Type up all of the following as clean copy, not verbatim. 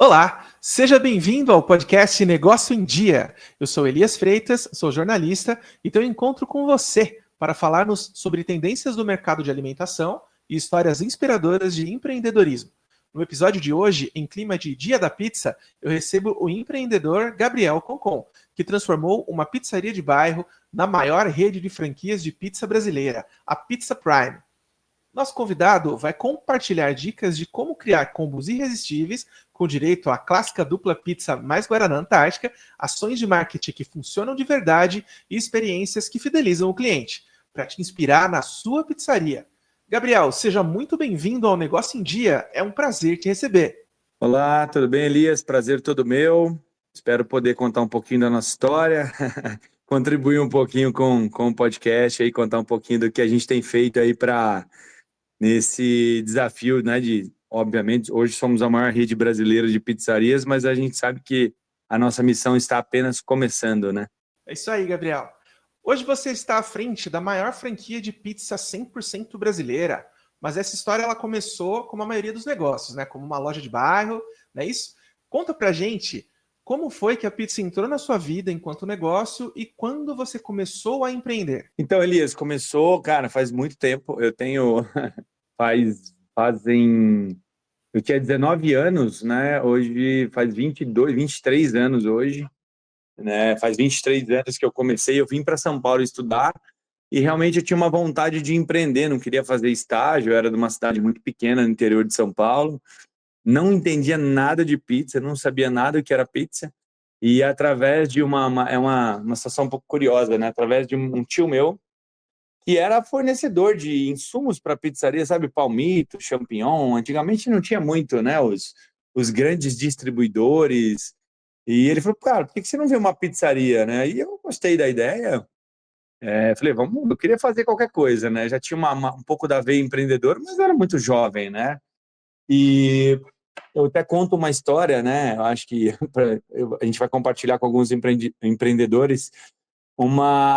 Olá, seja bem-vindo ao podcast Negócio em Dia. Eu sou Elias Freitas, sou jornalista e tenho um encontro com você para falarmos sobre tendências do mercado de alimentação e histórias inspiradoras de empreendedorismo. No episódio de hoje, em clima de Dia da Pizza, eu recebo o empreendedor Gabriel Concon, que transformou uma pizzaria de bairro na maior rede de franquias de pizza brasileira, a Pizza Prime. Nosso convidado vai compartilhar dicas de como criar combos irresistíveis, com direito à clássica dupla pizza mais Guaraná Antártica, ações de marketing que funcionam de verdade e experiências que fidelizam o cliente, para te inspirar na sua pizzaria. Gabriel, seja muito bem-vindo ao Negócio em Dia. É um prazer te receber. Olá, tudo bem, Elias? Prazer todo meu. Espero poder contar um pouquinho da nossa história, contribuir um pouquinho com o podcast e contar um pouquinho do que a gente tem feito aí nesse desafio, né? Obviamente, hoje somos a maior rede brasileira de pizzarias, mas a gente sabe que a nossa missão está apenas começando, né? É isso aí, Gabriel. Hoje você está à frente da maior franquia de pizza 100% brasileira, mas essa história ela começou como a maioria dos negócios, né? Como uma loja de bairro, não é isso? Conta pra gente como foi que a pizza entrou na sua vida enquanto negócio e quando você começou a empreender. Então, Elias, começou, cara, faz muito tempo. Fazem. Eu tinha 19 anos, né? Hoje faz 22, 23 anos hoje, né? Faz 23 anos que eu comecei, eu vim para São Paulo estudar e realmente eu tinha uma vontade de empreender, não queria fazer estágio, eu era de uma cidade muito pequena no interior de São Paulo, não entendia nada de pizza, não sabia nada o que era pizza. E através de uma situação um pouco curiosa, né? Através de um tio meu, que era fornecedor de insumos para pizzaria, sabe, palmito, champignon. Antigamente não tinha muito, né, os grandes distribuidores. E ele falou, cara, por que você não vê uma pizzaria, né? E eu gostei da ideia. Falei, vamos, eu queria fazer qualquer coisa, né? Já tinha um pouco da veia empreendedora, mas eu era muito jovem, né? E eu até conto uma história, né? Eu acho que a gente vai compartilhar com alguns empreendedores.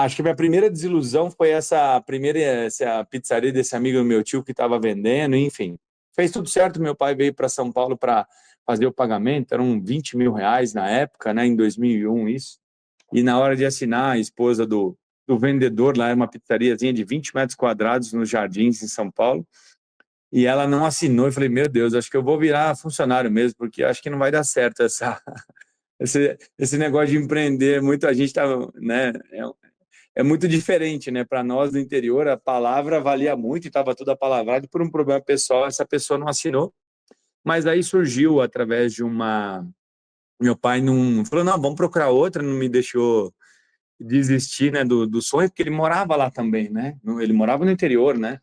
Acho que a minha primeira desilusão foi essa pizzaria desse amigo do meu tio que estava vendendo, enfim. Fez tudo certo, meu pai veio para São Paulo para fazer o pagamento, eram R$ 20 mil na época, né, em 2001 isso. E na hora de assinar, a esposa do vendedor, lá era uma pizzariazinha de 20 metros quadrados nos Jardins, em São Paulo, e ela não assinou. Eu falei, meu Deus, acho que eu vou virar funcionário mesmo, porque acho que não vai dar certo esse negócio de empreender. Muita gente tá, né, é muito diferente, né? Para nós do interior, a palavra valia muito e estava tudo apalavrado. Por um problema pessoal, essa pessoa não assinou. Mas aí surgiu através de uma. Meu pai não falou, não, vamos procurar outra, não me deixou desistir, né, do sonho, porque ele morava lá também, né? Ele morava no interior, né?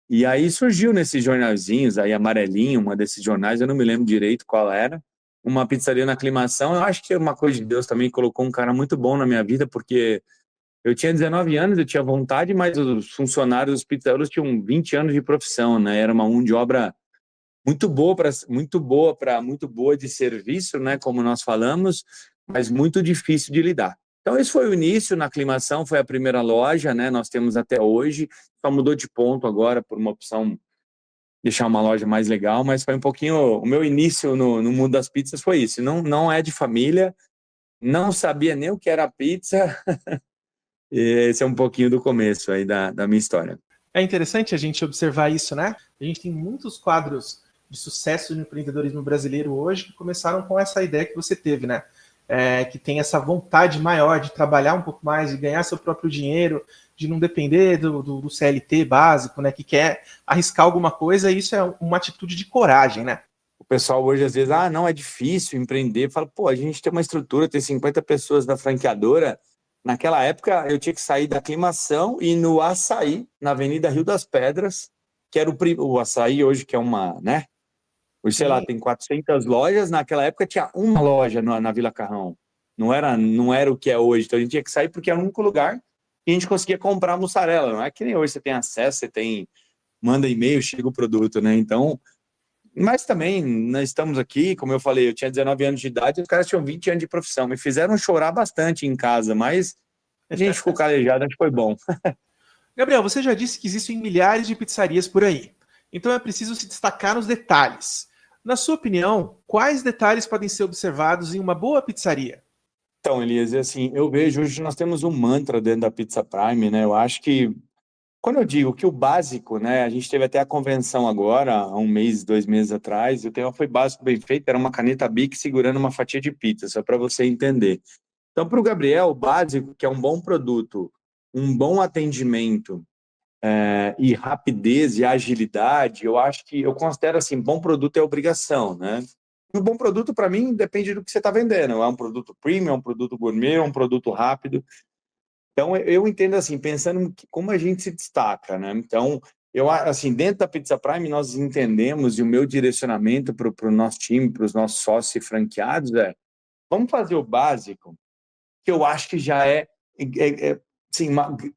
E aí surgiu nesses jornalzinhos, aí amarelinho, uma desses jornais, eu não me lembro direito qual era, uma pizzaria na Aclimação. Eu acho que é uma coisa de Deus também, colocou um cara muito bom na minha vida, porque eu tinha 19 anos, eu tinha vontade, mas os funcionários dos pizzaiolo tinham 20 anos de profissão, né? Era uma mão de obra muito boa de serviço, né? Como nós falamos, mas muito difícil de lidar. Então, esse foi o início na Aclimação, foi a primeira loja, né? Nós temos até hoje, só mudou de ponto agora por uma opção deixar uma loja mais legal, mas foi um pouquinho. O meu início no mundo das pizzas foi isso. Não é de família, não sabia nem o que era pizza. Esse é um pouquinho do começo aí da minha história. É interessante a gente observar isso, né? A gente tem muitos quadros de sucesso no empreendedorismo brasileiro hoje que começaram com essa ideia que você teve, né? Que tem essa vontade maior de trabalhar um pouco mais, de ganhar seu próprio dinheiro, de não depender do CLT básico, né? Que quer arriscar alguma coisa, e isso é uma atitude de coragem, né? O pessoal hoje, às vezes, não, é difícil empreender. Fala, pô, a gente tem uma estrutura, tem 50 pessoas na franqueadora. Naquela época, eu tinha que sair da Aclimação e ir no Açaí, na Avenida Rio das Pedras, que era o Açaí hoje, que é uma, né? Hoje, sei lá, Sim. tem 400 lojas. Naquela época, tinha uma loja na Vila Carrão. Não era o que é hoje. Então, a gente tinha que sair porque era o único lugar que a gente conseguia comprar mussarela. Não é que nem hoje você tem acesso, manda e-mail, chega o produto, né? Então, mas também, nós estamos aqui, como eu falei, eu tinha 19 anos de idade, os caras tinham 20 anos de profissão. Me fizeram chorar bastante em casa, mas a gente ficou calejado, acho que foi bom. Gabriel, você já disse que existem milhares de pizzarias por aí. Então é preciso se destacar nos detalhes. Na sua opinião, quais detalhes podem ser observados em uma boa pizzaria? Então, Elias, assim, eu vejo hoje nós temos um mantra dentro da Pizza Prime, né? Eu acho que quando eu digo que o básico, né? A gente teve até a convenção agora, há um mês, 2 meses atrás, e o tema foi básico, bem feito, era uma caneta Bic segurando uma fatia de pizza, só para você entender. Então, para o Gabriel, o básico, que é um bom produto, um bom atendimento, e rapidez e agilidade, eu acho que eu considero assim, bom produto é obrigação, né? E o bom produto, para mim, depende do que você está vendendo. É um produto premium, é um produto gourmet, é um produto rápido. Então, eu entendo assim, pensando como a gente se destaca, né? Então, assim, dentro da Pizza Prime, nós entendemos, e o meu direcionamento para o nosso time, para os nossos sócios e franqueados vamos fazer o básico, que eu acho que já sim,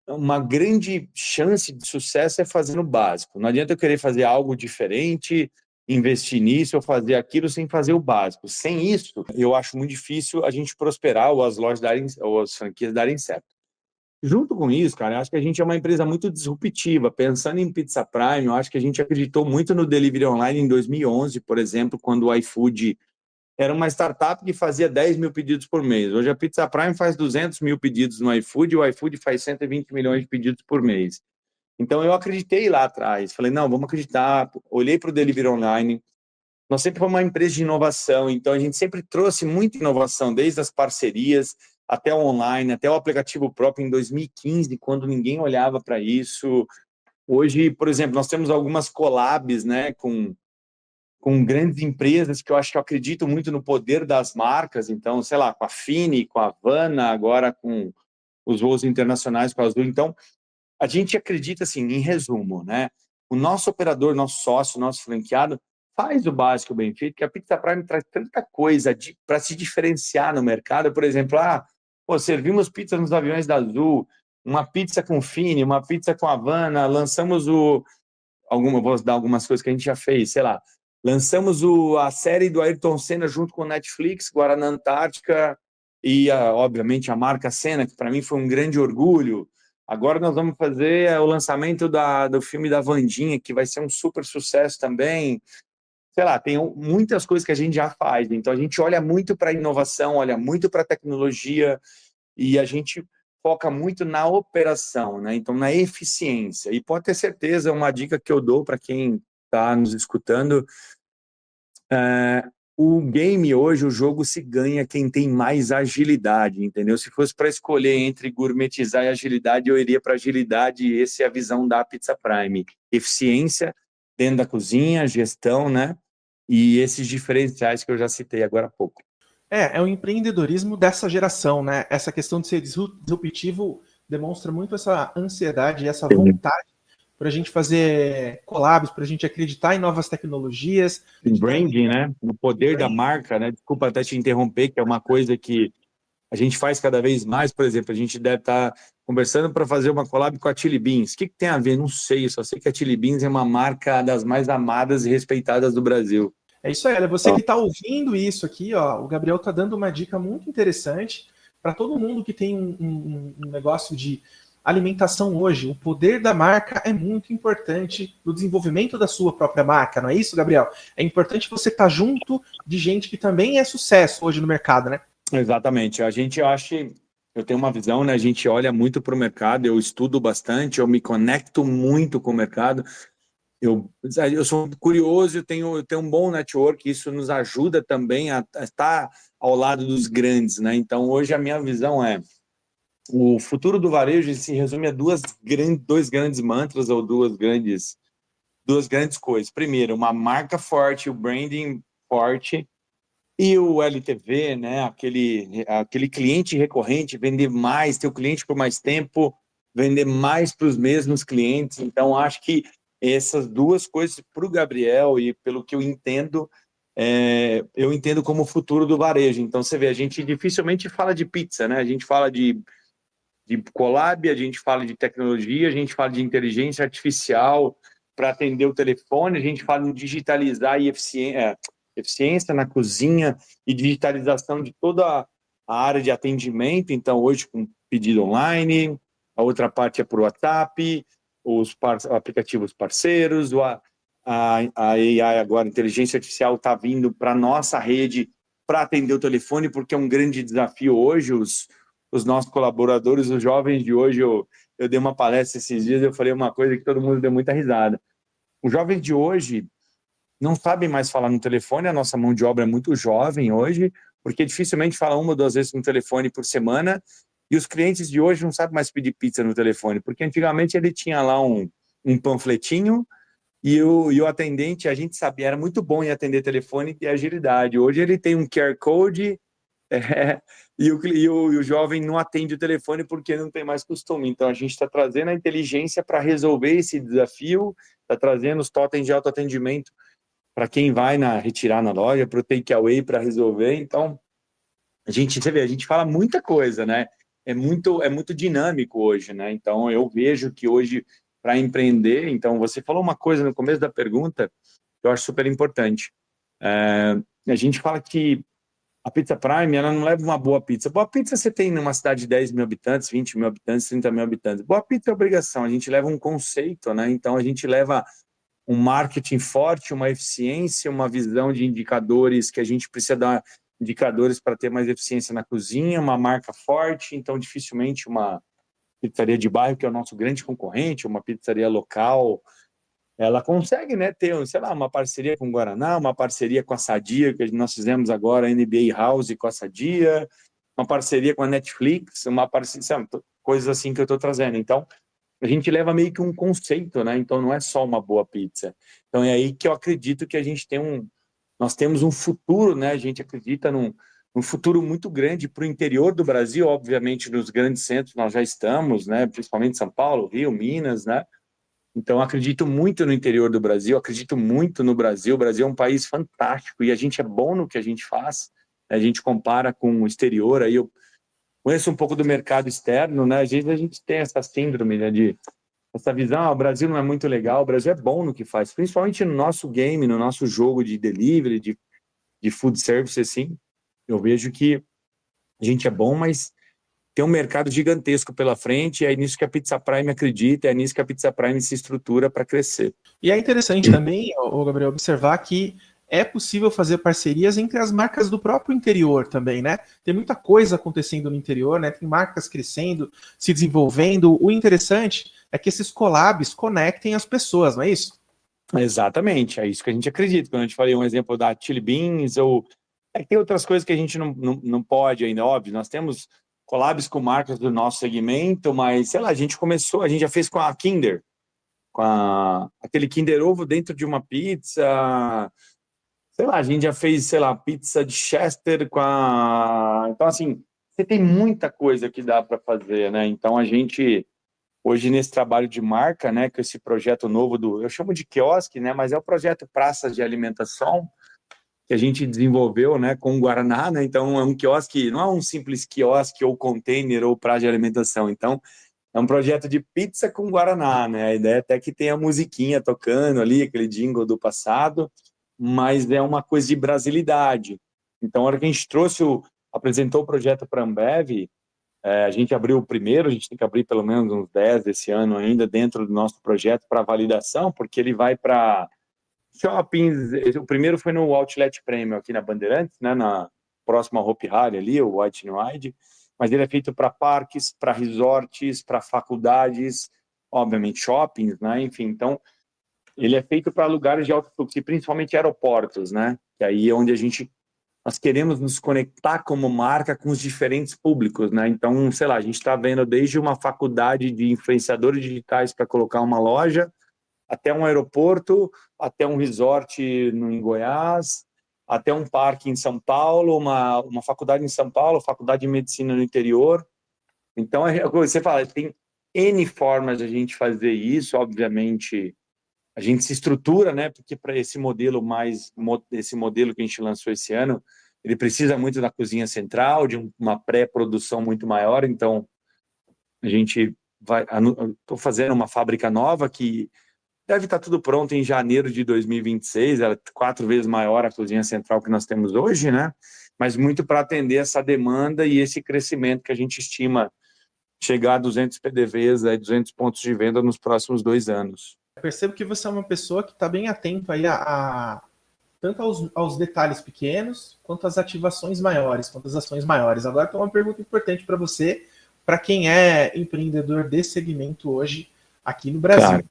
uma grande chance de sucesso é fazer no básico. Não adianta eu querer fazer algo diferente, investir nisso ou fazer aquilo sem fazer o básico. Sem isso, eu acho muito difícil a gente prosperar ou as lojas darem, ou as franquias darem certo. Junto com isso, cara, eu acho que a gente é uma empresa muito disruptiva. Pensando em Pizza Prime, eu acho que a gente acreditou muito no delivery online em 2011, por exemplo, quando o iFood era uma startup que fazia 10 mil pedidos por mês. Hoje a Pizza Prime faz 200 mil pedidos no iFood e o iFood faz 120 milhões de pedidos por mês. Então eu acreditei lá atrás, falei, não, vamos acreditar. Olhei para o delivery online. Nós sempre fomos uma empresa de inovação, então a gente sempre trouxe muita inovação, desde as parcerias até o online, até o aplicativo próprio em 2015, quando ninguém olhava para isso. Hoje, por exemplo, nós temos algumas collabs, né, com grandes empresas que eu acho que eu acredito muito no poder das marcas, então, sei lá, com a Fini, com a Havana, agora com os voos internacionais com a Azul. Então, a gente acredita, assim, em resumo, né? O nosso operador, nosso sócio, nosso franqueado faz o básico bem feito, que a Pizza Prime traz tanta coisa para se diferenciar no mercado. Por exemplo, servimos pizza nos aviões da Azul, uma pizza com Fini, uma pizza com Havana, lançamos vou dar algumas coisas que a gente já fez, sei lá, lançamos a série do Ayrton Senna junto com o Netflix, Guaraná Antártica, e, obviamente, a marca Senna, que para mim foi um grande orgulho. Agora nós vamos fazer o lançamento do filme da Wandinha, que vai ser um super sucesso também. Sei lá, tem muitas coisas que a gente já faz. Então, a gente olha muito para a inovação, olha muito para a tecnologia, e a gente foca muito na operação, né? Então, na eficiência. E pode ter certeza, uma dica que eu dou para quem está nos escutando, é, o game hoje, o jogo se ganha quem tem mais agilidade, entendeu? Se fosse para escolher entre gourmetizar e agilidade, eu iria para agilidade, e essa é a visão da Pizza Prime. Eficiência dentro da cozinha, gestão, né? E esses diferenciais que eu já citei agora há pouco. É o empreendedorismo dessa geração, né? Essa questão de ser disruptivo demonstra muito essa ansiedade e essa vontade para a gente fazer collabs, para a gente acreditar em novas tecnologias. O branding, né? O poder da marca, né? Desculpa até te interromper, que é uma coisa que a gente faz cada vez mais. Por exemplo, a gente deve estar conversando para fazer uma collab com a Chili Beans. O que tem a ver? Não sei, só sei que a Chili Beans é uma marca das mais amadas e respeitadas do Brasil. É isso aí, olha, você que está ouvindo isso aqui, ó, o Gabriel está dando uma dica muito interessante para todo mundo que tem um negócio de alimentação hoje. O poder da marca é muito importante no desenvolvimento da sua própria marca, não é isso, Gabriel? É importante você estar junto de gente que também é sucesso hoje no mercado, né? Exatamente. A gente acha, eu tenho uma visão, né? A gente olha muito para o mercado, eu estudo bastante, eu me conecto muito com o mercado. Eu sou curioso, eu tenho um bom network, isso nos ajuda também a estar ao lado dos grandes, né? Então, hoje a minha visão o futuro do varejo se resume a dois grandes mantras ou duas grandes coisas. Primeiro, uma marca forte, o branding forte, e o LTV, né? Aquele cliente recorrente, vender mais, ter o cliente por mais tempo, vender mais para os mesmos clientes. Então, acho que essas duas coisas para o Gabriel e pelo que eu entendo como o futuro do varejo. Então, você vê, a gente dificilmente fala de pizza, né? A gente fala de collab, a gente fala de tecnologia, a gente fala de inteligência artificial para atender o telefone, a gente fala em digitalizar e eficiência na cozinha e digitalização de toda a área de atendimento. Então, hoje, com pedido online, a outra parte é por WhatsApp, os aplicativos parceiros, a AI agora, a inteligência artificial, está vindo para a nossa rede para atender o telefone, porque é um grande desafio hoje. Os nossos colaboradores, os jovens de hoje, eu dei uma palestra esses dias, eu falei uma coisa que todo mundo deu muita risada. Os jovens de hoje não sabem mais falar no telefone, a nossa mão de obra é muito jovem hoje, porque dificilmente fala 1 ou 2 vezes no telefone por semana, e os clientes de hoje não sabem mais pedir pizza no telefone, porque antigamente ele tinha lá um panfletinho, e o atendente, a gente sabia, era muito bom em atender telefone e ter agilidade. Hoje ele tem um QR Code, e o jovem não atende o telefone porque não tem mais costume. Então a gente está trazendo a inteligência para resolver esse desafio, está trazendo os totens de autoatendimento para quem vai retirar na loja, para o takeaway para resolver. Então, você vê, a gente fala muita coisa, né? É muito dinâmico hoje, né? Então, eu vejo que hoje, para empreender, então, você falou uma coisa no começo da pergunta que eu acho super importante. A gente fala que a Pizza Prime, ela não leva uma boa pizza. Boa pizza você tem numa cidade de 10 mil habitantes, 20 mil habitantes, 30 mil habitantes. Boa pizza é obrigação, a gente leva um conceito, né? Então, a gente leva um marketing forte, uma eficiência, uma visão de indicadores que a gente precisa dar indicadores para ter mais eficiência na cozinha, uma marca forte, então dificilmente uma pizzaria de bairro, que é o nosso grande concorrente, uma pizzaria local, ela consegue, né, ter, sei lá, uma parceria com o Guaraná, uma parceria com a Sadia, que nós fizemos agora, a NBA House com a Sadia, uma parceria com a Netflix, uma parceria, coisas assim que eu estou trazendo. Então, a gente leva meio que um conceito, né? Então não é só uma boa pizza. Então é aí que eu acredito que a gente nós temos um futuro, né? A gente acredita num futuro muito grande para o interior do Brasil, obviamente nos grandes centros nós já estamos, né? Principalmente São Paulo, Rio, Minas, né? Então acredito muito no interior do Brasil, acredito muito no Brasil. O Brasil é um país fantástico e a gente é bom no que a gente faz. A gente compara com o exterior, aí eu conheço um pouco do mercado externo, né? Às vezes a gente tem essa síndrome, né, de essa visão, o Brasil não é muito legal, o Brasil é bom no que faz, principalmente no nosso game, no nosso jogo de delivery, de food service, assim, eu vejo que a gente é bom, mas tem um mercado gigantesco pela frente, e é nisso que a Pizza Prime acredita, é nisso que a Pizza Prime se estrutura para crescer. E é interessante também, Gabriel, observar que é possível fazer parcerias entre as marcas do próprio interior também, né? Tem muita coisa acontecendo no interior, né? Tem marcas crescendo, se desenvolvendo. O interessante é que esses collabs conectem as pessoas, não é isso? Exatamente, é isso que a gente acredita. Quando a gente falei um exemplo da Chili Beans, ou tem outras coisas que a gente não pode ainda, óbvio. Nós temos collabs com marcas do nosso segmento, mas, sei lá, a gente começou, a gente já fez com a Kinder, aquele Kinder Ovo dentro de uma pizza, sei lá, a gente já fez, sei lá, pizza de Chester com a... Então, assim, você tem muita coisa que dá para fazer, né? Então, a gente, hoje, nesse trabalho de marca, né, com esse projeto novo eu chamo de quiosque, né, mas é o projeto Praças de Alimentação, que a gente desenvolveu, né, com o Guaraná, né? Então, é um quiosque, não é um simples quiosque ou container ou praça de alimentação. Então, é um projeto de pizza com Guaraná, né? A ideia é até que tem a musiquinha tocando ali, aquele jingle do passado, mas é uma coisa de brasilidade. Então, a hora que a gente apresentou o projeto para a Ambev, a gente abriu o primeiro, a gente tem que abrir pelo menos uns 10 esse ano ainda dentro do nosso projeto para validação, porque ele vai para shoppings. O primeiro foi no Outlet Premium aqui na Bandeirantes, né, na próxima Hopi Hari ali, o White n Wide, mas ele é feito para parques, para resorts, para faculdades, obviamente shoppings, né, enfim, então ele é feito para lugares de alto fluxo, e principalmente aeroportos, né, que aí é onde nós queremos nos conectar como marca com os diferentes públicos, né? Então, sei lá, a gente está vendo desde uma faculdade de influenciadores digitais para colocar uma loja, até um aeroporto, até um resort em Goiás, até um parque em São Paulo, uma faculdade em São Paulo, faculdade de medicina no interior. Então, você fala, tem N formas de a gente fazer isso, obviamente, a gente se estrutura, né? Porque para esse modelo que a gente lançou esse ano, ele precisa muito da cozinha central, de uma pré-produção muito maior. Então, a gente estou fazendo uma fábrica nova que deve estar tudo pronto em janeiro de 2026. Ela é 4 vezes maior a cozinha central que nós temos hoje, né? Mas muito para atender essa demanda e esse crescimento que a gente estima chegar a 200 PDVs, 200 pontos de venda nos próximos 2 anos. percebo que você é uma pessoa que está bem atento aí tanto aos detalhes pequenos, quanto às ativações maiores, quanto às ações maiores. Agora tem uma pergunta importante para você, para quem é empreendedor desse segmento hoje aqui no Brasil. Claro.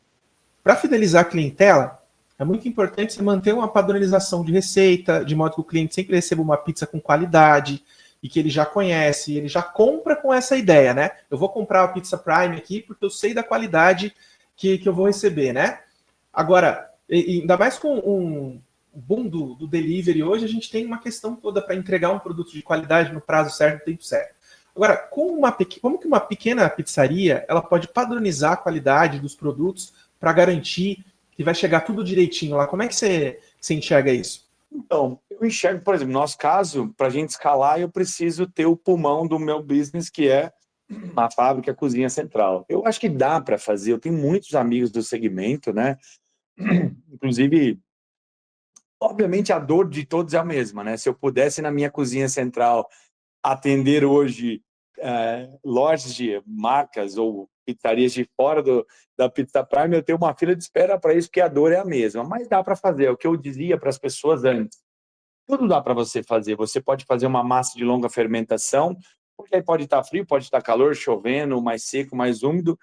Para fidelizar a clientela, é muito importante você manter uma padronização de receita, de modo que o cliente sempre receba uma pizza com qualidade e que ele já conhece, ele já compra com essa ideia, né? Eu vou comprar a Pizza Prime aqui porque eu sei da qualidade que eu vou receber, né? Agora, ainda mais com um boom do delivery hoje, a gente tem uma questão toda para entregar um produto de qualidade no prazo certo, no tempo certo. Agora, como que uma pequena pizzaria ela pode padronizar a qualidade dos produtos para garantir que vai chegar tudo direitinho lá? Como é que você enxerga isso? Então, eu enxergo, por exemplo, no nosso caso, para a gente escalar, eu preciso ter o pulmão do meu business, que é a fábrica, a cozinha central. Eu acho que dá para fazer, eu tenho muitos amigos do segmento, né? Inclusive, obviamente a dor de todos é a mesma, né? Se eu pudesse na minha cozinha central atender hoje lojas de marcas ou pizzarias de fora da Pizza Prime, eu tenho uma fila de espera para isso, porque a dor é a mesma. Mas dá para fazer, é o que eu dizia para as pessoas antes. Tudo dá para você fazer. Você pode fazer uma massa de longa fermentação, porque aí pode estar frio, pode estar calor, chovendo, mais seco, mais úmido.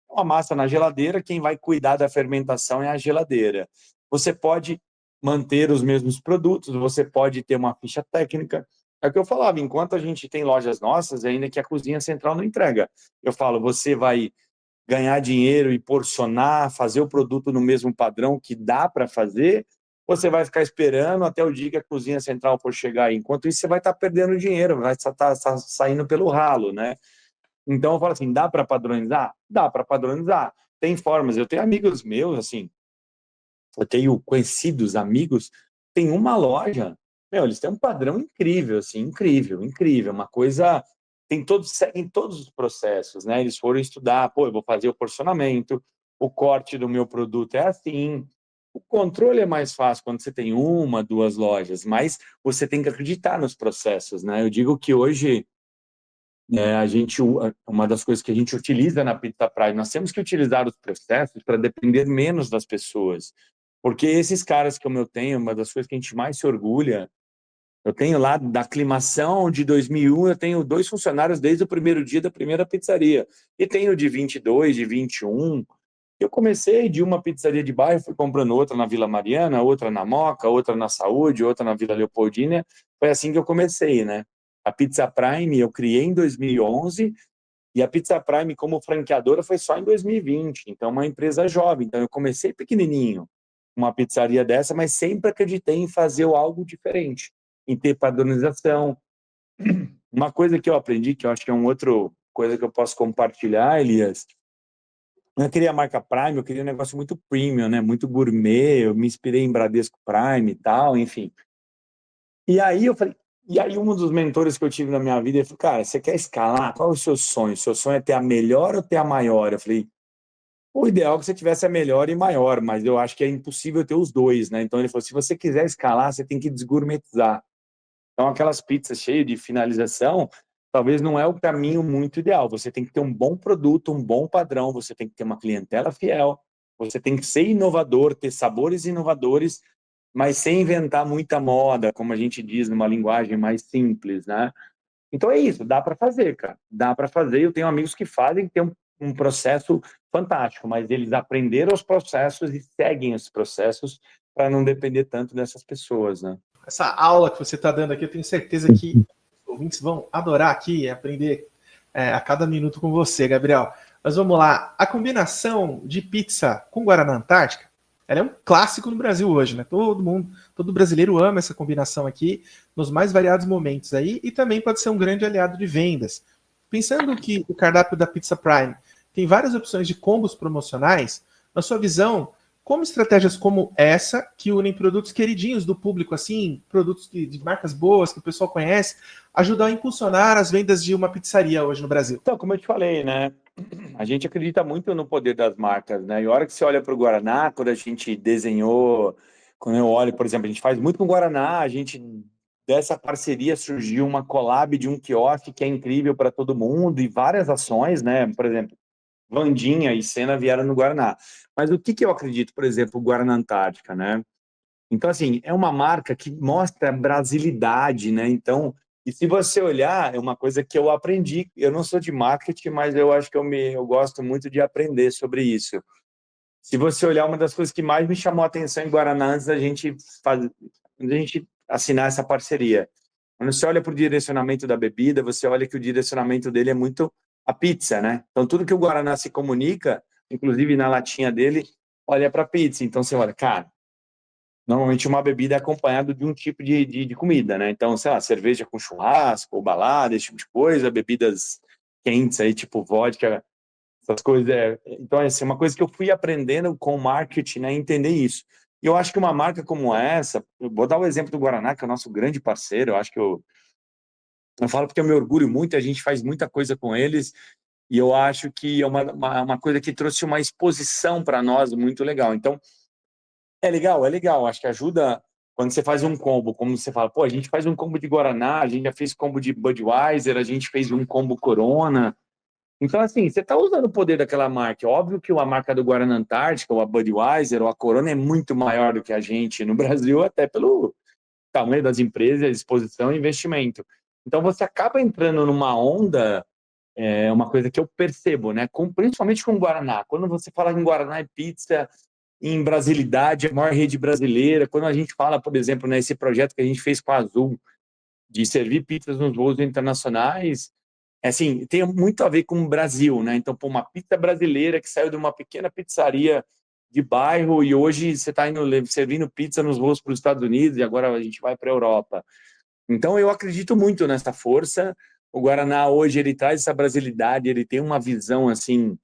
Uma massa na geladeira, quem vai cuidar da fermentação é a geladeira. Você pode manter os mesmos produtos, você pode ter uma ficha técnica. É o que eu falava, enquanto a gente tem lojas nossas, ainda que a cozinha central não entrega. Eu falo, você vai ganhar dinheiro e porcionar, fazer o produto no mesmo padrão que dá para fazer, você vai ficar esperando até o dia que a cozinha central for chegar. Enquanto isso, você vai estar perdendo dinheiro, vai estar saindo pelo ralo, né? Então, eu falo assim, dá para padronizar? Dá para padronizar. Tem formas. Eu tenho amigos meus, assim, eu tenho conhecidos amigos, tem uma loja, meu, eles têm um padrão incrível, assim, incrível, incrível, uma coisa, seguem todos os processos, né? Eles foram estudar, pô, eu vou fazer o porcionamento, o corte do meu produto é assim. O controle é mais fácil quando você tem uma, duas lojas, mas você tem que acreditar nos processos, né? Eu digo que hoje uma das coisas que a gente utiliza na Pizza Prime, nós temos que utilizar os processos para depender menos das pessoas. Porque esses caras como eu tenho, uma das coisas que a gente mais se orgulha, eu tenho lá da aclimação de 2001, eu tenho 2 funcionários desde o primeiro dia da primeira pizzaria. E tenho de 22, de 21. Eu comecei de uma pizzaria de bairro, fui comprando outra na Vila Mariana, outra na Moca, outra na Saúde, outra na Vila Leopoldina. Foi assim que eu comecei, né? A Pizza Prime eu criei em 2011 e a Pizza Prime como franqueadora foi só em 2020. Então, uma empresa jovem. Então, eu comecei pequenininho, uma pizzaria dessa, mas sempre acreditei em fazer algo diferente, em ter padronização. Uma coisa que eu aprendi, que eu acho que é uma outra coisa que eu posso compartilhar, Elias, eu queria a marca Prime, eu queria um negócio muito premium, né? Muito gourmet, eu me inspirei em Bradesco Prime e tal, enfim. E aí eu falei, e aí um dos mentores que eu tive na minha vida, ele falou, cara, você quer escalar? Qual é o seu sonho? Seu sonho é ter a melhor ou ter a maior? Eu falei, o ideal é que você tivesse a melhor e maior, mas eu acho que é impossível ter os dois, né? Então ele falou, se você quiser escalar, você tem que desgourmetizar. Então aquelas pizzas cheias de finalização, talvez não é o caminho muito ideal. Você tem que ter um bom produto, um bom padrão, você tem que ter uma clientela fiel, você tem que ser inovador, ter sabores inovadores, mas sem inventar muita moda, como a gente diz numa linguagem mais simples, né? Então é isso, dá para fazer, cara. Dá para fazer. Eu tenho amigos que fazem, que tem um processo fantástico, mas eles aprenderam os processos e seguem os processos para não depender tanto dessas pessoas, né? Essa aula que você está dando aqui, eu tenho certeza que os ouvintes vão adorar aqui e aprender a cada minuto com você, Gabriel. Mas vamos lá. A combinação de pizza com Guaraná Antártica, ela é um clássico no Brasil hoje, né? Todo mundo, todo brasileiro ama essa combinação aqui nos mais variados momentos aí e também pode ser um grande aliado de vendas. Pensando que o cardápio da Pizza Prime tem várias opções de combos promocionais, na sua visão, como estratégias como essa, que unem produtos queridinhos do público, assim, produtos de marcas boas que o pessoal conhece, ajudam a impulsionar as vendas de uma pizzaria hoje no Brasil? Então, como eu te falei, né? A gente acredita muito no poder das marcas, né? E a hora que você olha para o Guaraná, quando a gente desenhou, quando eu olho, por exemplo, a gente faz muito com o Guaraná, a gente dessa parceria surgiu uma collab de um quiosque que é incrível para todo mundo e várias ações, né? Por exemplo, Vandinha e Senna vieram no Guaraná. Mas o que eu acredito, por exemplo, o Guaraná Antártica, né? Então, assim, é uma marca que mostra brasilidade, né? Então, e se você olhar, é uma coisa que eu aprendi. Eu não sou de marketing, mas eu acho que eu gosto muito de aprender sobre isso. Se você olhar, uma das coisas que mais me chamou a atenção em Guaraná antes da gente assinar essa parceria. Quando você olha para o direcionamento da bebida, você olha que o direcionamento dele é muito a pizza, né? Então, tudo que o Guaraná se comunica, inclusive na latinha dele, olha para a pizza. Então, você olha, cara, normalmente uma bebida é acompanhada de um tipo de comida, né? Então, sei lá, cerveja com churrasco, ou balada, esse tipo de coisa, bebidas quentes aí, tipo vodka, essas coisas. Então, assim, uma coisa que eu fui aprendendo com o marketing, né? Entender isso. E eu acho que uma marca como essa, eu vou dar o exemplo do Guaraná, que é o nosso grande parceiro, eu acho que eu falo porque eu me orgulho muito, a gente faz muita coisa com eles, e eu acho que é uma coisa que trouxe uma exposição para nós muito legal. Então, é legal. Acho que ajuda quando você faz um combo, como você fala, pô, a gente faz um combo de Guaraná, a gente já fez combo de Budweiser, a gente fez um combo Corona. Então, assim, você está usando o poder daquela marca. Óbvio que a marca do Guaraná Antártica, ou a Budweiser, ou a Corona é muito maior do que a gente no Brasil, até pelo tamanho das empresas, exposição e investimento. Então, você acaba entrando numa onda, é uma coisa que eu percebo, né? Principalmente com o Guaraná. Quando você fala em Guaraná e pizza, em brasilidade, a maior rede brasileira. Quando a gente fala, por exemplo, nesse projeto que a gente fez com a Azul, de servir pizzas nos voos internacionais, assim, tem muito a ver com o Brasil, né? Então, pô, uma pizza brasileira que saiu de uma pequena pizzaria de bairro e hoje você está indo servindo pizza nos voos para os Estados Unidos e agora a gente vai para a Europa. Então, eu acredito muito nessa força. O Guaraná hoje ele traz essa brasilidade, ele tem uma visão assim.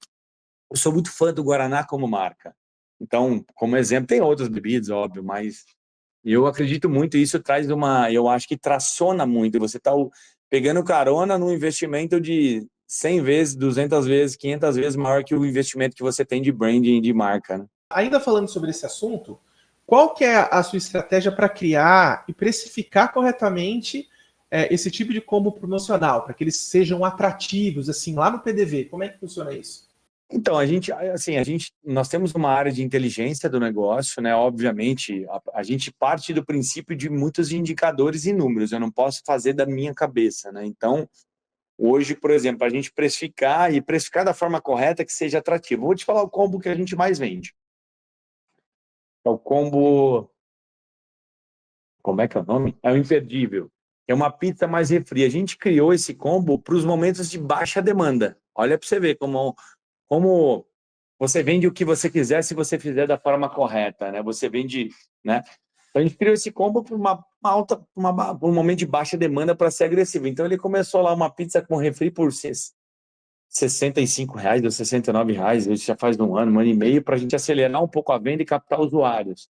Eu sou muito fã do Guaraná como marca. Então, como exemplo, tem outras bebidas, óbvio, mas eu acredito muito, e isso traz eu acho que traciona muito. Você está pegando carona num investimento de 100 vezes, 200 vezes, 500 vezes maior que o investimento que você tem de branding de marca, né? Ainda falando sobre esse assunto, qual que é a sua estratégia para criar e precificar corretamente esse tipo de combo promocional, para que eles sejam atrativos, assim, lá no PDV? Como é que funciona isso? Então, nós temos uma área de inteligência do negócio, né? Obviamente, a gente parte do princípio de muitos indicadores e números. Eu não posso fazer da minha cabeça, né? Então, hoje, por exemplo, a gente precificar da forma correta que seja atrativo. Vou te falar o combo que a gente mais vende. É o combo, como é que é o nome? É o imperdível. É uma pizza mais refri. A gente criou esse combo para os momentos de baixa demanda. Olha para você ver como você vende o que você quiser se você fizer da forma correta, né? Você vende, né? Então a gente criou esse combo para um momento de baixa demanda para ser agressivo. Então ele começou lá uma pizza com refri por R$ 65 ou R$ 69, isso já faz um ano e meio, para a gente acelerar um pouco a venda e captar usuários.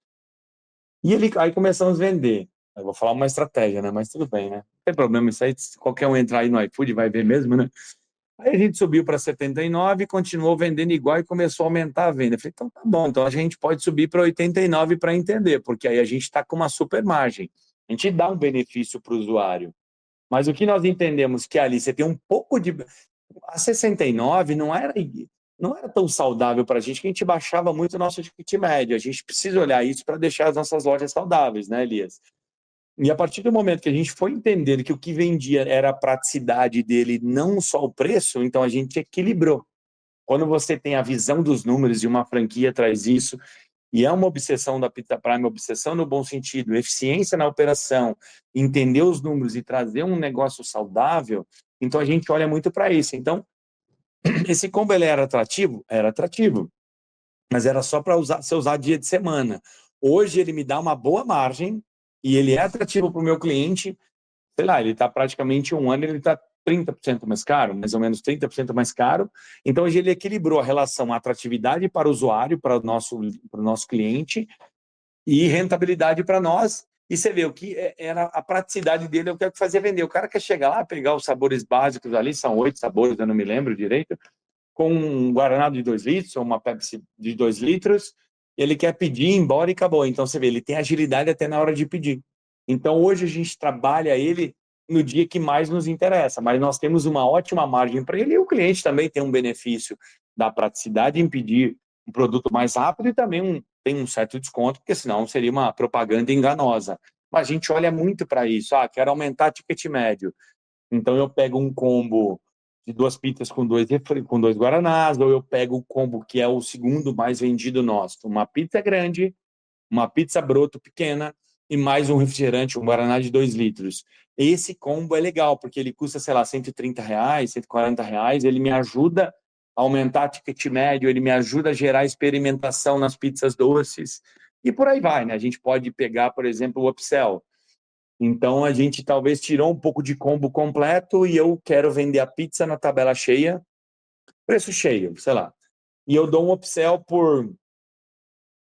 E aí começamos a vender. Eu vou falar uma estratégia, né? Mas tudo bem, né? Não tem problema isso aí, se qualquer um entrar aí no iFood vai ver mesmo, né? Aí a gente subiu para 79, continuou vendendo igual e começou a aumentar a venda. Eu falei, então tá bom, então a gente pode subir para 89 para entender, porque aí a gente está com uma super margem. A gente dá um benefício para o usuário. Mas o que nós entendemos que ali você tem um pouco de. A 69 não era tão saudável para a gente, que a gente baixava muito o nosso ticket médio. A gente precisa olhar isso para deixar as nossas lojas saudáveis, né, Elias? E a partir do momento que a gente foi entender que o que vendia era a praticidade dele, não só o preço, então a gente equilibrou. Quando você tem a visão dos números e uma franquia traz isso, e é uma obsessão da Pizza Prime, obsessão no bom sentido, eficiência na operação, entender os números e trazer um negócio saudável, então a gente olha muito para isso. Então, esse combo ele era atrativo? Era atrativo, mas era só para ser usado dia de semana. Hoje ele me dá uma boa margem e ele é atrativo para o meu cliente. Sei lá, ele está praticamente um ano, ele está 30% mais caro, mais ou menos 30% mais caro. Então, hoje ele equilibrou a relação atratividade para o usuário, para o nosso cliente, e rentabilidade para nós. E você vê o que era a praticidade dele, é o que fazia vender. O cara quer chegar lá, pegar os sabores básicos ali, são 8 sabores, eu não me lembro direito, com um Guaraná de 2 litros, ou uma Pepsi de 2 litros, ele quer pedir, ir embora e acabou. Então, você vê, ele tem agilidade até na hora de pedir. Então, hoje a gente trabalha ele no dia que mais nos interessa, mas nós temos uma ótima margem para ele e o cliente também tem um benefício da praticidade em pedir um produto mais rápido e também tem um certo desconto, porque senão seria uma propaganda enganosa. Mas a gente olha muito para isso. Quero aumentar ticket médio. Então eu pego um combo de 2 pizzas com dois guaranás, ou eu pego o combo que é o segundo mais vendido nosso. Uma pizza grande, uma pizza broto pequena e mais um refrigerante, um guaraná de 2 litros. Esse combo é legal, porque ele custa, sei lá, R$ 130, R$ 140, ele me ajuda a aumentar o ticket médio, ele me ajuda a gerar experimentação nas pizzas doces, e por aí vai, né? A gente pode pegar, por exemplo, o upsell. Então, a gente talvez tirou um pouco de combo completo e eu quero vender a pizza na tabela cheia, preço cheio, sei lá. E eu dou um upsell por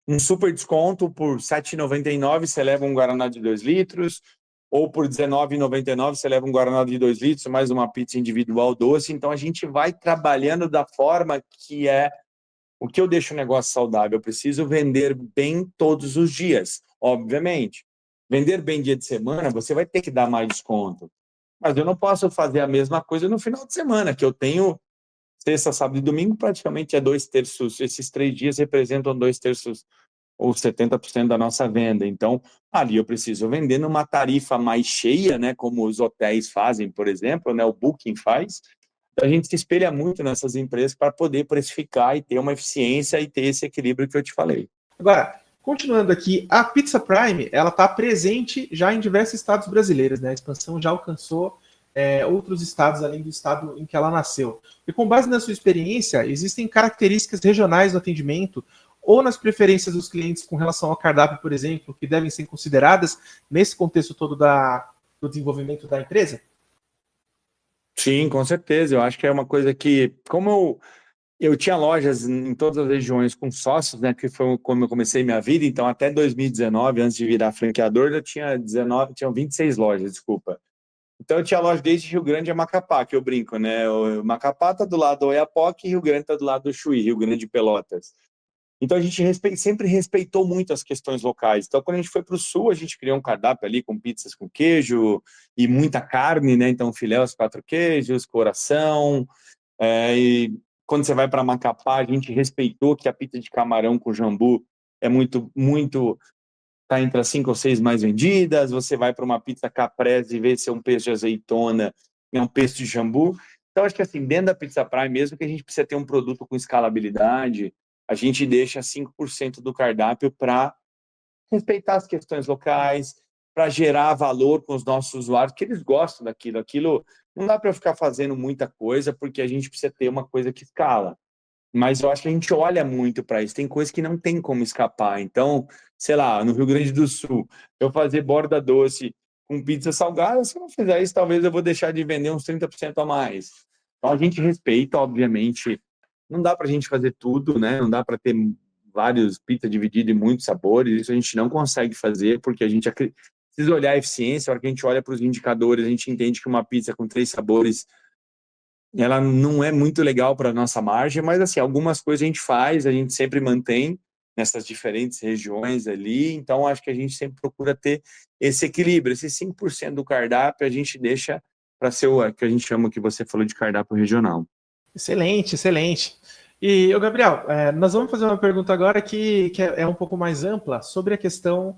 um super desconto por R$ 7,99, você leva um guaraná de 2 litros, ou por R$ 19,99 você leva um guaraná de 2 litros, mais uma pizza individual doce. Então, a gente vai trabalhando da forma que é o que eu deixo o negócio saudável. Eu preciso vender bem todos os dias, obviamente. Vender bem dia de semana, você vai ter que dar mais desconto. Mas eu não posso fazer a mesma coisa no final de semana, que eu tenho sexta, sábado e domingo, praticamente é 2/3. Esses 3 dias representam 2/3 ou 70% da nossa venda. Então, ali eu preciso vender numa tarifa mais cheia, né, como os hotéis fazem, por exemplo, né, o Booking faz. A gente se espelha muito nessas empresas para poder precificar e ter uma eficiência e ter esse equilíbrio que eu te falei. Agora, continuando aqui, a Pizza Prime, ela está presente já em diversos estados brasileiros, né? A expansão já alcançou outros estados além do estado em que ela nasceu. E com base na sua experiência, existem características regionais do atendimento ou nas preferências dos clientes com relação ao cardápio, por exemplo, que devem ser consideradas nesse contexto todo do desenvolvimento da empresa? Sim, com certeza. Eu acho que é uma coisa que, como eu tinha lojas em todas as regiões com sócios, né, que foi como eu comecei minha vida, então até 2019, antes de virar franqueador, eu tinha 26 lojas, desculpa. Então eu tinha loja desde Rio Grande a Macapá, que eu brinco, né? O Macapá tá do lado do Oiapoque e Rio Grande tá do lado do Chuí, Rio Grande de Pelotas. Então a gente sempre respeitou muito as questões locais. Então quando a gente foi para o sul, a gente criou um cardápio ali com pizzas com queijo e muita carne, né? Então filé aos 4 queijos, coração. E quando você vai para Macapá, a gente respeitou que a pizza de camarão com jambu é muito tá entre as 5 ou 6 mais vendidas. Você vai para uma pizza caprese e vê se é um peixe de azeitona, é um peixe de jambu. Então, acho que assim, dentro da Pizza Prime, mesmo que a gente precisa ter um produto com escalabilidade, a gente deixa 5% do cardápio para respeitar as questões locais, para gerar valor com os nossos usuários, que eles gostam daquilo. Aquilo não dá para ficar fazendo muita coisa, porque a gente precisa ter uma coisa que escala. Mas eu acho que a gente olha muito para isso. Tem coisa que não tem como escapar. Então, sei lá, no Rio Grande do Sul, eu fazer borda doce com pizza salgada, se eu não fizer isso, talvez eu vou deixar de vender uns 30% a mais. Então, a gente respeita, obviamente. Não dá para a gente fazer tudo, né? Não dá para ter vários pizza dividido em muitos sabores. Isso a gente não consegue fazer, porque a gente precisa olhar a eficiência. A hora que a gente olha para os indicadores, a gente entende que uma pizza com 3 sabores ela não é muito legal para a nossa margem, mas assim, algumas coisas a gente faz, a gente sempre mantém nessas diferentes regiões ali, então acho que a gente sempre procura ter esse equilíbrio, esse 5% do cardápio a gente deixa para ser o que a gente chama, que você falou, de cardápio regional. Excelente, excelente. E, ô Gabriel, nós vamos fazer uma pergunta agora que é um pouco mais ampla sobre a questão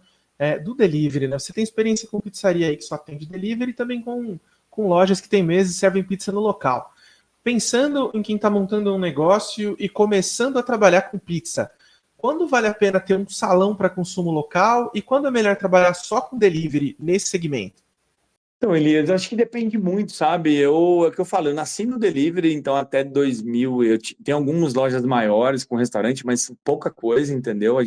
do delivery, né? Você tem experiência com pizzaria aí que só atende delivery e também com lojas que tem meses e servem pizza no local. Pensando em quem está montando um negócio e começando a trabalhar com pizza, quando vale a pena ter um salão para consumo local e quando é melhor trabalhar só com delivery nesse segmento? Então, Elias, acho que depende muito, sabe? É o que eu falo, eu nasci no delivery, então até 2000, tem algumas lojas maiores com restaurante, mas pouca coisa, entendeu?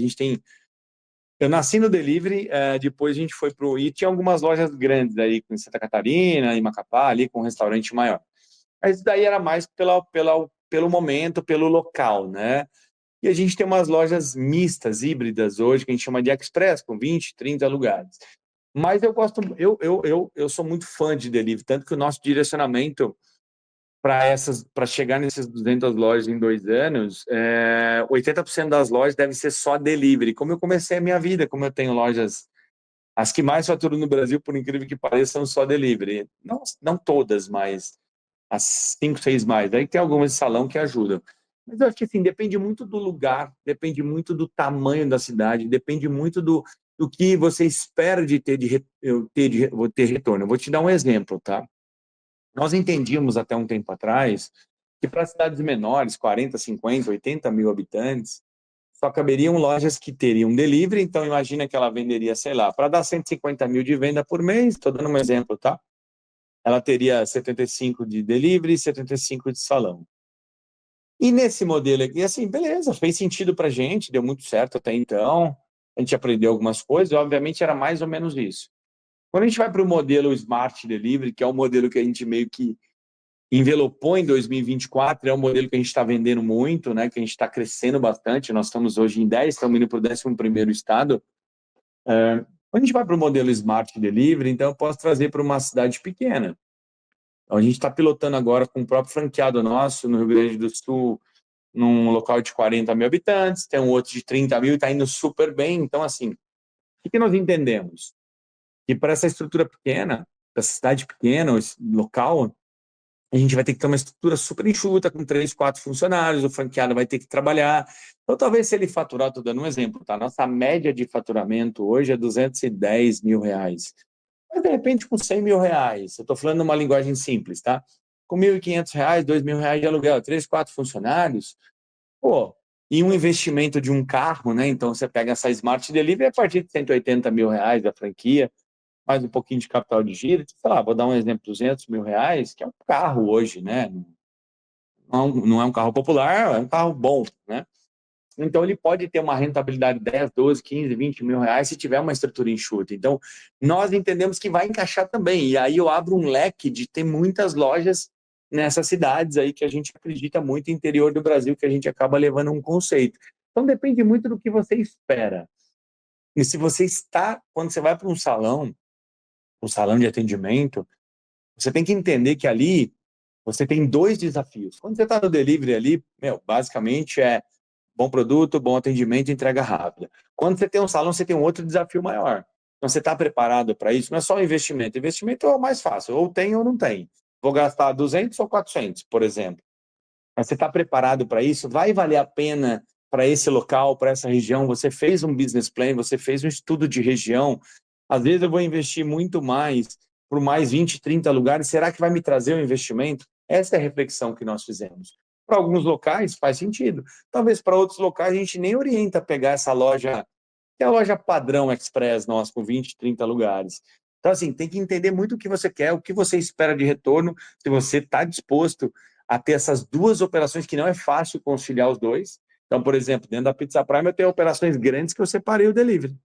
Eu nasci no delivery, depois a gente foi pro... E tinha algumas lojas grandes aí, em Santa Catarina, em Macapá, ali com um restaurante maior. Mas isso daí era mais pelo momento, pelo local, né? E a gente tem umas lojas mistas, híbridas hoje, que a gente chama de express, com 20, 30 lugares. Mas eu gosto, eu sou muito fã de delivery, tanto que o nosso direcionamento para chegar nessas 200 lojas em 2 anos, 80% das lojas deve ser só delivery. Como eu comecei a minha vida, como eu tenho lojas, as que mais faturam no Brasil, por incrível que pareça, são só delivery. Não todas, mas as 5, 6 mais. Aí tem algumas de salão que ajudam. Mas eu acho que assim, depende muito do lugar, depende muito do tamanho da cidade, depende muito do que você espera de ter vou ter retorno. Eu vou te dar um exemplo, tá? Nós entendíamos até um tempo atrás que para cidades menores, 40, 50, 80 mil habitantes, só caberiam lojas que teriam delivery, então imagina que ela venderia, sei lá, para dar 150 mil de venda por mês, estou dando um exemplo, tá? Ela teria 75 de delivery e 75 de salão. E nesse modelo aqui, assim, beleza, fez sentido para a gente, deu muito certo até então, a gente aprendeu algumas coisas, obviamente era mais ou menos isso. Quando a gente vai para o modelo Smart Delivery, que é o modelo que a gente meio que envelopou em 2024, é um modelo que a gente está vendendo muito, né, que a gente está crescendo bastante, nós estamos hoje em 10, estamos indo para o 11º estado. Quando a gente vai para o modelo Smart Delivery, então eu posso trazer para uma cidade pequena. Então, a gente está pilotando agora com o próprio franqueado nosso, no Rio Grande do Sul, num local de 40 mil habitantes, tem um outro de 30 mil e está indo super bem. Então, assim, o que nós entendemos? Que para essa estrutura pequena, para essa cidade pequena, esse local, a gente vai ter que ter uma estrutura super enxuta, com 3, 4 funcionários, o franqueado vai ter que trabalhar. Então, talvez se ele faturar, estou dando um exemplo, tá? Nossa média de faturamento hoje é 210 mil reais. Mas, de repente, com 100 mil reais, eu estou falando numa linguagem simples, tá? Com 1.500 reais, 2 mil reais de aluguel, 3, 4 funcionários, pô, e um investimento de um carro, né? Então, você pega essa Smart Delivery a partir de 180 mil reais da franquia, mais um pouquinho de capital de giro, sei lá, vou dar um exemplo, 200 mil reais, que é um carro hoje, né? Não é um carro popular, é um carro bom, né? Então, ele pode ter uma rentabilidade de 10, 12, 15, 20 mil reais se tiver uma estrutura enxuta. Então, nós entendemos que vai encaixar também. E aí eu abro um leque de ter muitas lojas nessas cidades aí que a gente acredita muito, interior do Brasil, que a gente acaba levando um conceito. Então, depende muito do que você espera. E se você está, quando você vai para um salão de atendimento, você tem que entender que ali você tem dois desafios. Quando você está no delivery ali, basicamente é bom produto, bom atendimento, entrega rápida. Quando você tem um salão, você tem um outro desafio maior. Então, você está preparado para isso? Não é só o investimento. Investimento é o mais fácil, ou tem ou não tem. Vou gastar 200 ou 400, por exemplo. Mas você está preparado para isso? Vai valer a pena para esse local, para essa região? Você fez um business plan, você fez um estudo de região. Às vezes eu vou investir muito mais por mais 20, 30 lugares. Será que vai me trazer o investimento? Essa é a reflexão que nós fizemos. Para alguns locais faz sentido. Talvez para outros locais a gente nem orienta a pegar essa loja, que é a loja padrão Express nossa, com 20, 30 lugares. Então, assim, tem que entender muito o que você quer, o que você espera de retorno, se você está disposto a ter essas duas operações, que não é fácil conciliar os dois. Então, por exemplo, dentro da Pizza Prime eu tenho operações grandes que eu separei o delivery.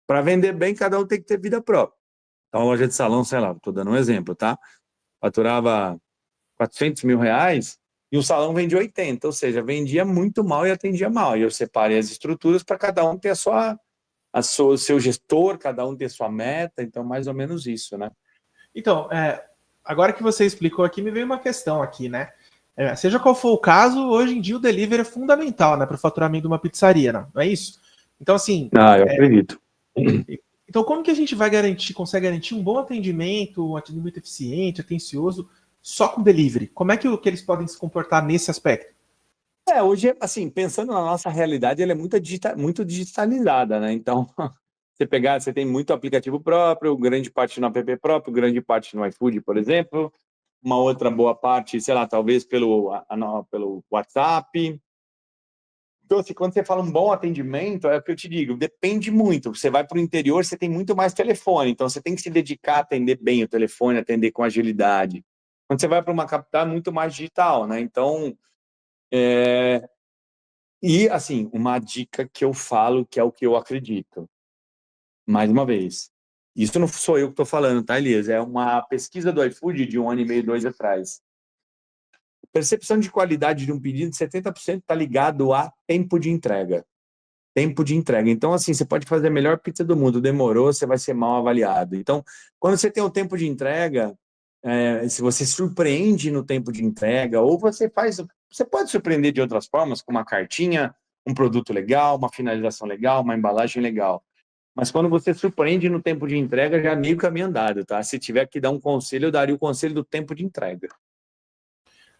Para vender bem, cada um tem que ter vida própria. Então, a loja de salão, sei lá, estou dando um exemplo, tá? Faturava 400 mil reais e o salão vendia 80, ou seja, vendia muito mal e atendia mal. E eu separei as estruturas para cada um ter o seu gestor, cada um ter sua meta, então mais ou menos isso, né? Então, agora que você explicou aqui, me veio uma questão aqui, né? Seja qual for o caso, hoje em dia o delivery é fundamental, né, para o faturamento de uma pizzaria, não é isso? Então, assim. Eu acredito. Então, como que a gente vai garantir, consegue garantir um bom atendimento, um atendimento eficiente, atencioso, só com delivery? Como é que eles podem se comportar nesse aspecto? Hoje, assim, pensando na nossa realidade, ela é muito digitalizada, né? Então, você tem muito aplicativo próprio, grande parte no app próprio, grande parte no iFood, por exemplo, uma outra boa parte, sei lá, talvez pelo WhatsApp. Então, assim, quando você fala um bom atendimento, é o que eu te digo, depende muito. Você vai para o interior, você tem muito mais telefone, então você tem que se dedicar a atender bem o telefone, atender com agilidade. Quando você vai para uma capital, é muito mais digital, né? Então, e, assim, uma dica que eu falo, que é o que eu acredito. Mais uma vez, isso não sou eu que estou falando, tá, Elias? É uma pesquisa do iFood de 1 ano e meio, 2 atrás. Percepção de qualidade de um pedido, 70% está ligado a tempo de entrega. Tempo de entrega. Então, assim, você pode fazer a melhor pizza do mundo, demorou, você vai ser mal avaliado. Então, quando você tem o tempo de entrega, se você surpreende no tempo de entrega, ou você pode surpreender de outras formas, com uma cartinha, um produto legal, uma finalização legal, uma embalagem legal. Mas quando você surpreende no tempo de entrega, já é meio caminho andado, tá? Se tiver que dar um conselho, eu daria o conselho do tempo de entrega.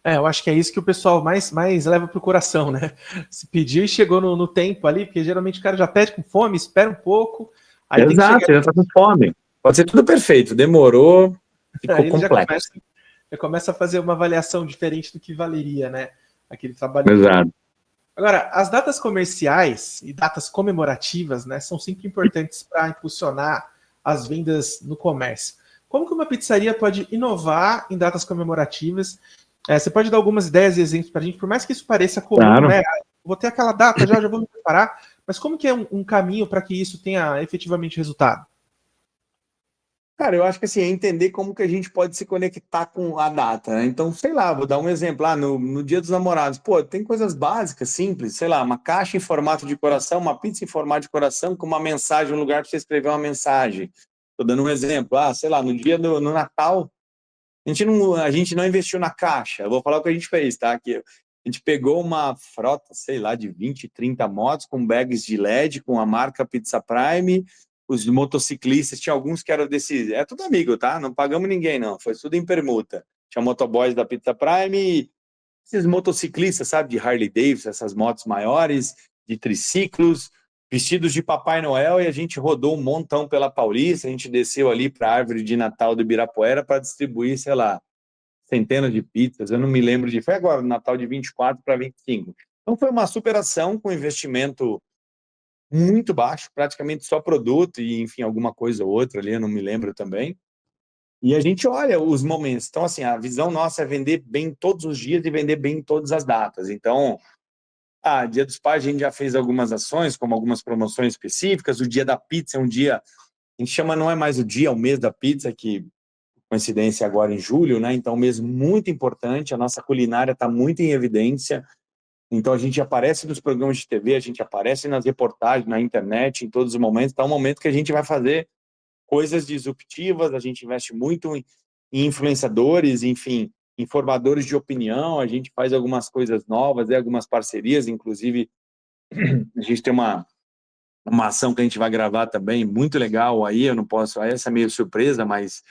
Eu acho que é isso que o pessoal mais leva pro coração, né? Se pediu e chegou no tempo ali, porque geralmente o cara já pede com fome, espera um pouco, aí tem que chegar, Exato, já tá com fome. Pode ser tudo perfeito, demorou, ficou aí ele complexo. já começa a fazer uma avaliação diferente do que valeria, né? Aquele trabalho todo. Exato. Agora, as datas comerciais e datas comemorativas, né, são sempre importantes para impulsionar as vendas no comércio. Como que uma pizzaria pode inovar em datas comemorativas? Você pode dar algumas ideias e exemplos para a gente, por mais que isso pareça comum, Claro. né? Vou ter aquela data já vou me preparar, mas como que é um caminho para que isso tenha efetivamente resultado? Cara, eu acho que assim, é entender como que a gente pode se conectar com a data, né? Então, sei lá, vou dar um exemplo. No Dia dos Namorados, pô, tem coisas básicas, simples, sei lá, uma caixa em formato de coração, uma pizza em formato de coração com uma mensagem, um lugar para você escrever uma mensagem. Tô dando um exemplo. Sei lá, no Natal, a gente não investiu na caixa. Eu vou falar o que a gente fez, tá? Que a gente pegou uma frota, sei lá, de 20, 30 motos com bags de LED, com a marca Pizza Prime. Os motociclistas, tinha alguns que eram desses. É tudo amigo, tá? Não pagamos ninguém, não. Foi tudo em permuta. Tinha motoboys da Pizza Prime e esses motociclistas, sabe, de Harley Davidson, essas motos maiores, de triciclos, vestidos de Papai Noel, e a gente rodou um montão pela Paulista, a gente desceu ali para a árvore de Natal do Ibirapuera para distribuir, sei lá, centenas de pizzas, eu não me lembro foi agora, no Natal de 24 para 25. Então foi uma superação com investimento muito baixo, praticamente só produto e, enfim, alguma coisa ou outra ali, eu não me lembro também. E a gente olha os momentos. Então, assim, a visão nossa é vender bem todos os dias e vender bem em todas as datas. Então, Dia dos Pais, a gente já fez algumas ações, como algumas promoções específicas. O Dia da Pizza é um dia, a gente chama, não é mais o dia, é o mês da pizza, que coincidência agora em julho, né? Então, um mês muito importante. A nossa culinária está muito em evidência. Então, a gente aparece nos programas de TV, a gente aparece nas reportagens, na internet, em todos os momentos. Então, é um momento que a gente vai fazer coisas disruptivas, a gente investe muito em influenciadores, enfim, em formadores de opinião, a gente faz algumas coisas novas, algumas parcerias, inclusive a gente tem uma ação que a gente vai gravar também, muito legal aí, eu não posso, essa é meio surpresa, mas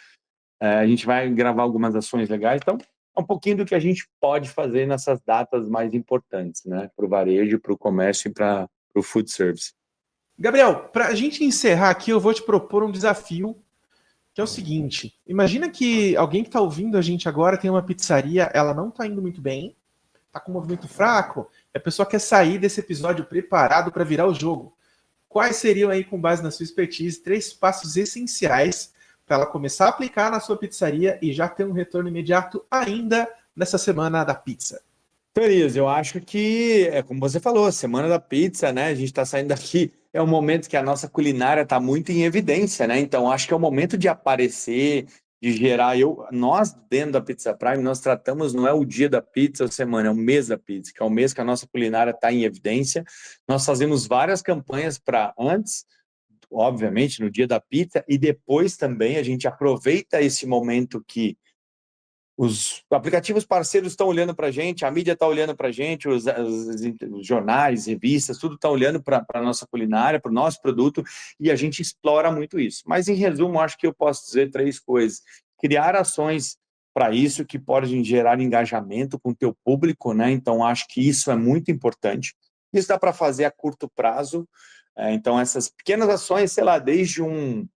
a gente vai gravar algumas ações legais, então é um pouquinho do que a gente pode fazer nessas datas mais importantes, né, para o varejo, para o comércio e para o food service. Gabriel, para a gente encerrar aqui, eu vou te propor um desafio, que é o seguinte: imagina que alguém que está ouvindo a gente agora tem uma pizzaria, ela não está indo muito bem, está com um movimento fraco, e a pessoa quer sair desse episódio preparado para virar o jogo. Quais seriam aí, com base na sua expertise, 3 passos essenciais para ela começar a aplicar na sua pizzaria e já ter um retorno imediato ainda nessa semana da pizza? Elias, eu acho que, como você falou, a Semana da Pizza, né? A gente está saindo daqui, é um momento que a nossa culinária está muito em evidência, né? Então, acho que é o momento de aparecer, de gerar. Nós, dentro da Pizza Prime, nós tratamos, não é o dia da pizza ou semana, é o mês da pizza, que é o mês que a nossa culinária está em evidência. Nós fazemos várias campanhas para antes, obviamente, no dia da pizza, e depois também a gente aproveita esse momento que os aplicativos parceiros estão olhando para a gente, a mídia está olhando para a gente, os jornais, revistas, tudo está olhando para a nossa culinária, para o nosso produto, e a gente explora muito isso. Mas, em resumo, acho que eu posso dizer 3 coisas. Criar ações para isso que podem gerar engajamento com o teu público, né? Então, acho que isso é muito importante. Isso dá para fazer a curto prazo. Então, essas pequenas ações, sei lá, desde um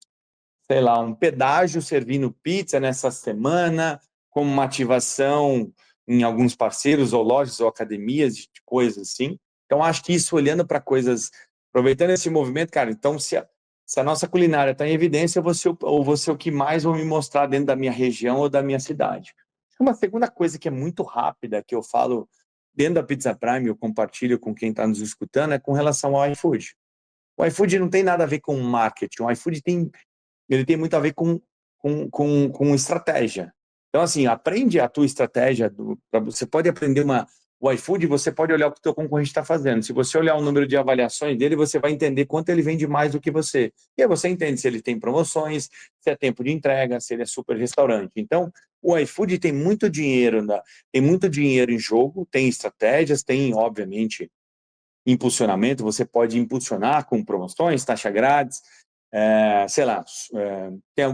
pedágio servindo pizza nessa semana, como uma ativação em alguns parceiros, ou lojas, ou academias, de coisas assim. Então, acho que isso, olhando para coisas, aproveitando esse movimento, cara, então, se a nossa culinária está em evidência, eu vou ser o que mais vão me mostrar dentro da minha região ou da minha cidade. Uma segunda coisa que é muito rápida, que eu falo dentro da Pizza Prime, eu compartilho com quem está nos escutando, é com relação ao iFood. O iFood não tem nada a ver com marketing, o iFood ele tem muito a ver com estratégia. Então, assim, aprende a tua estratégia. Você pode aprender o iFood, você pode olhar o que o teu concorrente está fazendo. Se você olhar o número de avaliações dele, você vai entender quanto ele vende mais do que você. E aí você entende se ele tem promoções, se é tempo de entrega, se ele é super restaurante. Então, o iFood tem muito dinheiro, tem muito dinheiro em jogo, tem estratégias, tem, obviamente, impulsionamento. Você pode impulsionar com promoções, taxa grátis, sei lá, tem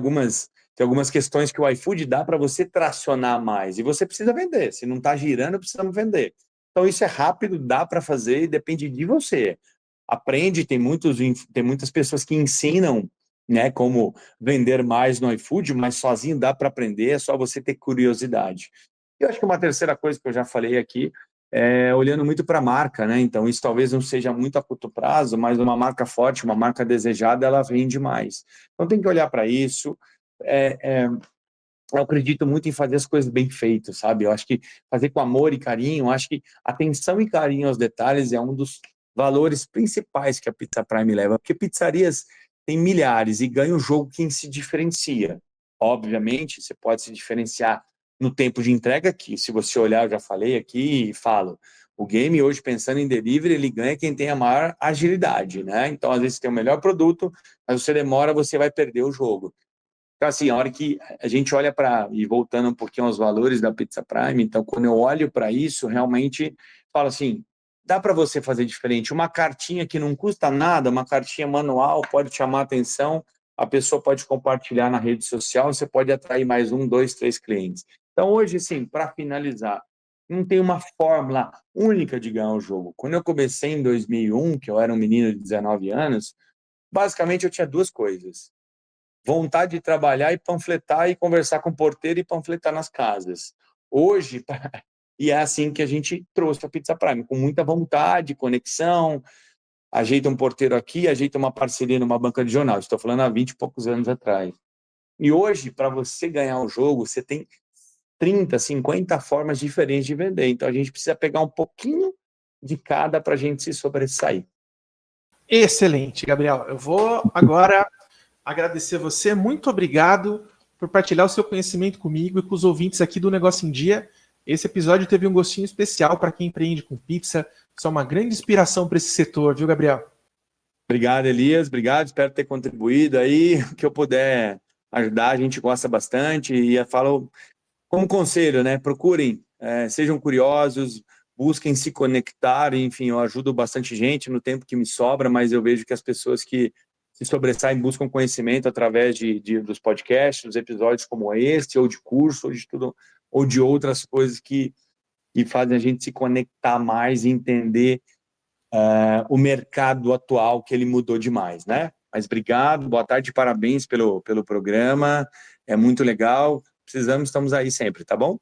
Tem algumas questões que o iFood dá para você tracionar mais. E você precisa vender. Se não está girando, precisamos vender. Então, isso é rápido, dá para fazer e depende de você. Aprende, tem muitas pessoas que ensinam, né, como vender mais no iFood, mas sozinho dá para aprender, é só você ter curiosidade. Eu acho que uma terceira coisa que eu já falei aqui é olhando muito para a marca, né? Então, isso talvez não seja muito a curto prazo, mas uma marca forte, uma marca desejada, ela vende mais. Então, tem que olhar para isso. Eu acredito muito em fazer as coisas bem feitas, sabe? Eu acho que fazer com amor e carinho, eu acho que atenção e carinho aos detalhes é um dos valores principais que a Pizza Prime leva, porque pizzarias têm milhares e ganha o jogo quem se diferencia. Obviamente, você pode se diferenciar no tempo de entrega, que se você olhar, eu já falei aqui e falo, o game hoje, pensando em delivery, ele ganha quem tem a maior agilidade, né? Então, às vezes, você tem o melhor produto, mas você demora, você vai perder o jogo. Então, assim, a hora que a gente olha para, e voltando um pouquinho aos valores da Pizza Prime, então, quando eu olho para isso, realmente falo assim, dá para você fazer diferente. Uma cartinha que não custa nada, uma cartinha manual, pode chamar a atenção, a pessoa pode compartilhar na rede social, você pode atrair mais 1, 2, 3 clientes. Então, hoje, assim, para finalizar, não tem uma fórmula única de ganhar o jogo. Quando eu comecei em 2001, que eu era um menino de 19 anos, basicamente eu tinha duas coisas: vontade de trabalhar e panfletar e conversar com o porteiro e panfletar nas casas. Hoje, e é assim que a gente trouxe a Pizza Prime, com muita vontade, conexão, ajeita um porteiro aqui, ajeita uma parceria numa banca de jornal. Estou falando há 20 e poucos anos atrás. E hoje, para você ganhar o jogo, você tem 30, 50 formas diferentes de vender. Então, a gente precisa pegar um pouquinho de cada para a gente se sobressair. Excelente, Gabriel. Eu vou agora agradecer você. Muito obrigado por partilhar o seu conhecimento comigo e com os ouvintes aqui do Negócio em Dia. Esse episódio teve um gostinho especial para quem empreende com pizza. Isso é uma grande inspiração para esse setor, viu, Gabriel? Obrigado, Elias. Obrigado, espero ter contribuído aí. O que eu puder ajudar, a gente gosta bastante. E eu falo como conselho, né? Procurem, sejam curiosos, busquem se conectar. Enfim, eu ajudo bastante gente no tempo que me sobra, mas eu vejo que as pessoas que se sobressaem buscam conhecimento através dos podcasts, dos episódios como este, ou de curso, ou de tudo, ou de outras coisas que fazem a gente se conectar mais e entender o mercado atual, que ele mudou demais, né? Mas obrigado, boa tarde, parabéns pelo programa, é muito legal, precisamos, estamos aí sempre, tá bom?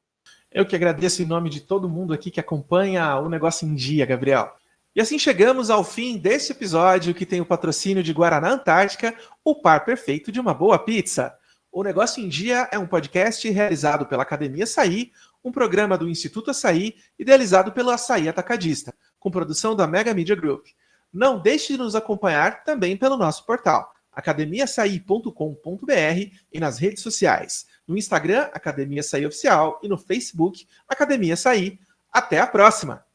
Eu que agradeço em nome de todo mundo aqui que acompanha o Negócio em Dia, Gabriel. E assim chegamos ao fim deste episódio que tem o patrocínio de Guaraná Antártica, o par perfeito de uma boa pizza. O Negócio em Dia é um podcast realizado pela Academia Açaí, um programa do Instituto Açaí, idealizado pelo Açaí Atacadista, com produção da Mega Media Group. Não deixe de nos acompanhar também pelo nosso portal, academiaçaí.com.br, e nas redes sociais, no Instagram, Academia Açaí Oficial, e no Facebook, Academia Açaí. Até a próxima!